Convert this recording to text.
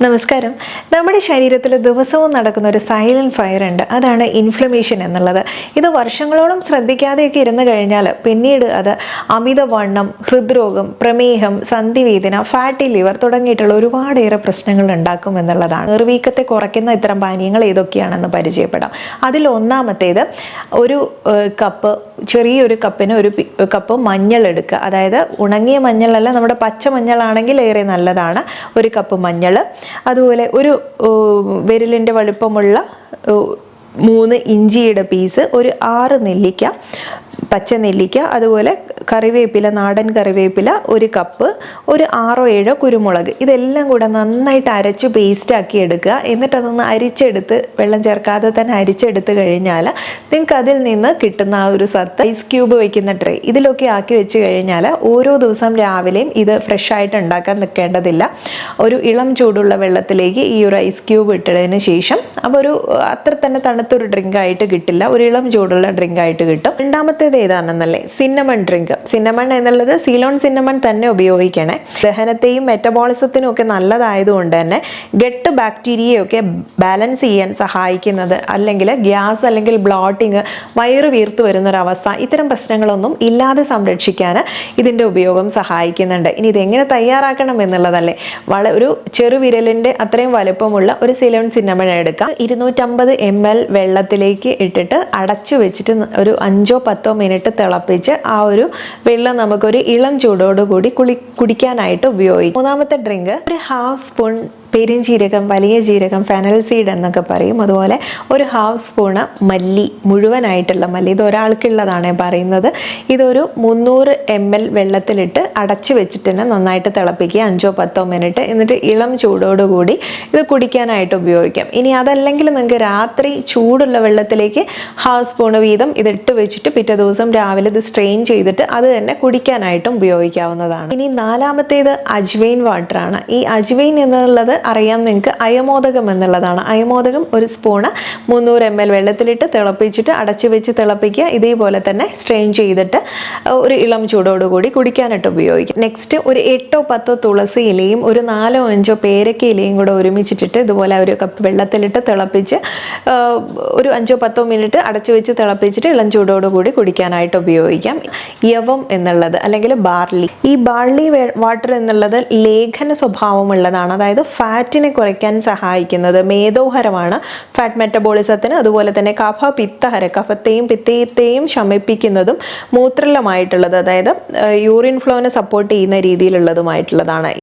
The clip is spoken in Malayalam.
നമസ്കാരം. നമ്മുടെ ശരീരത്തിൽ ദിവസവും നടക്കുന്ന ഒരു സൈലന്റ് ഫയർ ഉണ്ട്. അതാണ് ഇൻഫ്ലമേഷൻ എന്നുള്ളത്. ഇത് വർഷങ്ങളോളം ശ്രദ്ധിക്കാതെയൊക്കെ ഇരുന്ന് കഴിഞ്ഞാൽ പിന്നീട് അത് അമിതവണ്ണം, ഹൃദ്രോഗം, പ്രമേഹം, സന്ധിവേദന, ഫാറ്റി ലിവർ തുടങ്ങിയിട്ടുള്ള ഒരുപാടേറെ പ്രശ്നങ്ങൾ ഉണ്ടാക്കും എന്നുള്ളതാണ്. നീർവീക്കത്തെ കുറയ്ക്കുന്ന ഇത്തരം പാനീയങ്ങൾ ഏതൊക്കെയാണെന്ന് പരിചയപ്പെടാം. അതിൽ ഒന്നാമത്തേത്, ഒരു ചെറിയൊരു കപ്പിന് ഒരു കപ്പ് മഞ്ഞൾ എടുക്കുക. അതായത് ഉണങ്ങിയ മഞ്ഞളല്ല, നമ്മുടെ പച്ച മഞ്ഞളാണെങ്കിൽ ഏറെ നല്ലതാണ്. ഒരു കപ്പ് മഞ്ഞൾ, അതുപോലെ ഒരു വിരലിൻ്റെ വലുപ്പമുള്ള 3 ഇഞ്ചിയുടെ പീസ്, ഒരു 6 നെല്ലിക്ക, പച്ച നെല്ലിക്ക, അതുപോലെ കറിവേപ്പില, നാടൻ കറിവേപ്പില 1 കപ്പ്, ഒരു 6-7 കുരുമുളക്. ഇതെല്ലാം കൂടെ നന്നായിട്ട് അരച്ച് പേസ്റ്റാക്കി എടുക്കുക. എന്നിട്ട് അതൊന്ന് അരിച്ചെടുത്ത്, വെള്ളം ചേർക്കാതെ തന്നെ അരിച്ചെടുത്ത് കഴിഞ്ഞാൽ നിങ്ങൾക്ക് അതിൽ നിന്ന് കിട്ടുന്ന ആ ഒരു സത്ത്, ഐസ് ക്യൂബ് വയ്ക്കുന്ന ട്രേ ഇതിലൊക്കെ ആക്കി വെച്ച് കഴിഞ്ഞാൽ ഓരോ ദിവസം രാവിലെയും ഇത് ഫ്രഷായിട്ട് ഉണ്ടാക്കാൻ നിൽക്കേണ്ടതില്ല. ഒരു ഇളം ചൂടുള്ള വെള്ളത്തിലേക്ക് ഈ ഒരു ഐസ് ക്യൂബ് ഇട്ടതിന് ശേഷം, അപ്പോൾ ഒരു അത്ര തന്നെ തണുത്തൊരു ഡ്രിങ്ക് ആയിട്ട് കിട്ടില്ല, ഒരു ഇളം ചൂടുള്ള ഡ്രിങ്ക് ആയിട്ട് കിട്ടും. രണ്ടാമത്തേത് ഏതാണെന്നല്ലേ, സിന്നമൺ ഡ്രിങ്ക്. സിന്നമൺ എന്നുള്ളത് സീലോൺ സിന്നമൺ തന്നെ ഉപയോഗിക്കണേ. ദഹനത്തെയും മെറ്റബോളിസത്തിനും ഒക്കെ നല്ലതായതുകൊണ്ട് തന്നെ ഗട്ട് ബാക്ടീരിയയൊക്കെ ബാലൻസ് ചെയ്യാൻ സഹായിക്കുന്നത്, അല്ലെങ്കിൽ ഗ്യാസ് അല്ലെങ്കിൽ ബ്ലോട്ടിങ്, വയറ് വീർത്ത് വരുന്നൊരവസ്ഥ, ഇത്തരം പ്രശ്നങ്ങളൊന്നും ഇല്ലാതെ സംരക്ഷിക്കാൻ ഇതിൻ്റെ ഉപയോഗം സഹായിക്കുന്നുണ്ട്. ഇനി ഇതെങ്ങനെ തയ്യാറാക്കണം എന്നുള്ളതല്ലേ, ഒരു ചെറുവിരലിൻ്റെ അത്രയും വലുപ്പമുള്ള ഒരു സിലോൺ സിന്നമൺ എടുക്കാം. 250 ml വെള്ളത്തിലേക്ക് ഇട്ടിട്ട് അടച്ചു വെച്ചിട്ട് ഒരു 5-10 മിനിറ്റ് തിളപ്പിച്ച് ആ ഒരു വെള്ളം നമുക്കൊരു ഇളം ചൂടോടുകൂടി കുടിക്കാനായിട്ട് ഉപയോഗിക്കും. മൂന്നാമത്തെ ഡ്രിങ്ക്, ഒരു 1/2 സ്പൂൺ പെരിഞ്ജീരകം, വലിയ ജീരകം, ഫെനൽ സീഡ് എന്നൊക്കെ പറയും. അതുപോലെ ഒരു 1/2 സ്പൂണ് മല്ലി, മുഴുവനായിട്ടുള്ള മല്ലി, ഇത് ഒരാൾക്കുള്ളതാണ് പറയുന്നത്. ഇതൊരു 300 ml വെള്ളത്തിലിട്ട് അടച്ചു വെച്ചിട്ട് തന്നെ നന്നായിട്ട് തിളപ്പിക്കുക 5-10 മിനിറ്റ്. എന്നിട്ട് ഇളം ചൂടോടുകൂടി ഇത് കുടിക്കാനായിട്ട് ഉപയോഗിക്കാം. ഇനി അതല്ലെങ്കിൽ നിങ്ങൾക്ക് രാത്രി ചൂടുള്ള വെള്ളത്തിലേക്ക് 1/2 സ്പൂണ് വീതം ഇതിട്ട് വെച്ചിട്ട് പിറ്റേ ദിവസം രാവിലെ ഇത് സ്ട്രെയിൻ ചെയ്തിട്ട് അത് തന്നെ കുടിക്കാനായിട്ടും ഉപയോഗിക്കാവുന്നതാണ്. ഇനി നാലാമത്തേത് അജ്വൈൻ വാട്ടറാണ്. ഈ അജ്വൈൻ എന്നുള്ളത് അറിയാം നിങ്ങൾക്ക്, അയമോദകം എന്നുള്ളതാണ്. അയമോദകം 1 സ്പൂണ് 300 ml വെള്ളത്തിലിട്ട് തിളപ്പിച്ചിട്ട് അടച്ചു വെച്ച് തിളപ്പിക്കുക. ഇതേപോലെ തന്നെ സ്ട്രെയിൻ ചെയ്തിട്ട് ഒരു ഇളം ചൂടോടുകൂടി കുടിക്കാനായിട്ട് ഉപയോഗിക്കും. നെക്സ്റ്റ്, ഒരു 8-10 തുളസി ഇലയും ഒരു 4-5 പേരക്ക ഇലയും കൂടെ ഒരുമിച്ചിട്ടിട്ട് ഇതുപോലെ ഒരു കപ്പ് വെള്ളത്തിലിട്ട് തിളപ്പിച്ച് ഒരു 5-10 മിനിറ്റ് അടച്ചു വെച്ച് തിളപ്പിച്ചിട്ട് ഇളം ചൂടോടുകൂടി കുടിക്കാനായിട്ട് ഉപയോഗിക്കാം. യവം എന്നുള്ളത്, അല്ലെങ്കിൽ ബാർലി. ഈ ബാർലി വാട്ടർ എന്നുള്ളത് ലേഖന സ്വഭാവമുള്ളതാണ്. അതായത് ഫാറ്റിനെ കുറയ്ക്കാൻ സഹായിക്കുന്നത്, മേധോഹരമാണ്, ഫാറ്റ് മെറ്റബോളിസത്തിന്. അതുപോലെ തന്നെ കഫത്തെയും പിത്തത്തെയും ശമിപ്പിക്കുന്നതും മൂത്രലമായിട്ടുള്ളത്, അതായത് യൂറിൻ ഫ്ലോനെ സപ്പോർട്ട് ചെയ്യുന്ന രീതിയിലുള്ളതുമായിട്ടുള്ളതാണ്.